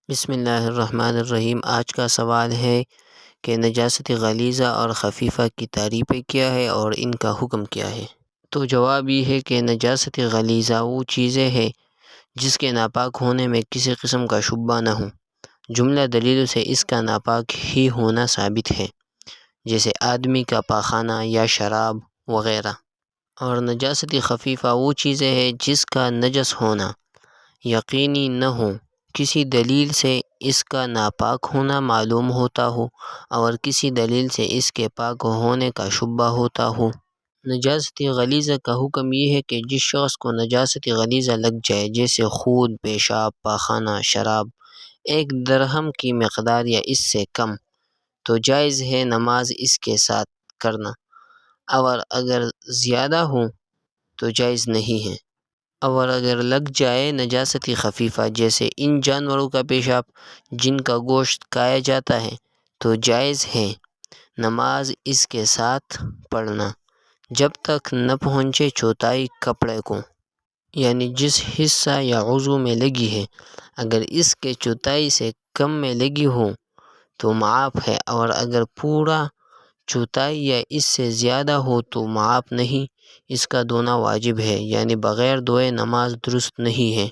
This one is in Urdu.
بسم اللہ الرحمن الرحیم۔ آج کا سوال ہے کہ نجاست غلیظہ اور خفیفہ کی تعریفیں کیا ہے اور ان کا حکم کیا ہے؟ تو جواب یہ ہے کہ نجاست غلیظہ وہ چیزیں ہیں جس کے ناپاک ہونے میں کسی قسم کا شبہ نہ ہو۔ جملہ دلیلوں سے اس کا ناپاک ہی ہونا ثابت ہے، جیسے آدمی کا پاخانہ یا شراب وغیرہ۔ اور نجاست خفیفہ وہ چیزیں ہیں جس کا نجس ہونا یقینی نہ ہو، کسی دلیل سے اس کا ناپاک ہونا معلوم ہوتا ہو اور کسی دلیل سے اس کے پاک ہونے کا شبہ ہوتا ہو۔ نجاست غلیظہ کا حکم یہ ہے کہ جس شخص کو نجاست غلیظہ لگ جائے، جیسے خون، پیشاب، پاخانہ، شراب، 1 درہم کی مقدار یا اس سے کم، تو جائز ہے نماز اس کے ساتھ کرنا، اور اگر زیادہ ہو تو جائز نہیں ہے۔ اور اگر لگ جائے نجاست خفیفہ، جیسے ان جانوروں کا پیشاب جن کا گوشت کھایا جاتا ہے، تو جائز ہے نماز اس کے ساتھ پڑھنا جب تک نہ پہنچے چوتھائی کپڑے کو، یعنی جس حصہ یا عضو میں لگی ہے۔ اگر اس کے چوتھائی سے کم میں لگی ہو تو معاف ہے، اور اگر پورا چوتھائی یا اس سے زیادہ ہو تو معاف نہیں، اس کا دھونا واجب ہے، یعنی بغیر دھوئے نماز درست نہیں ہے۔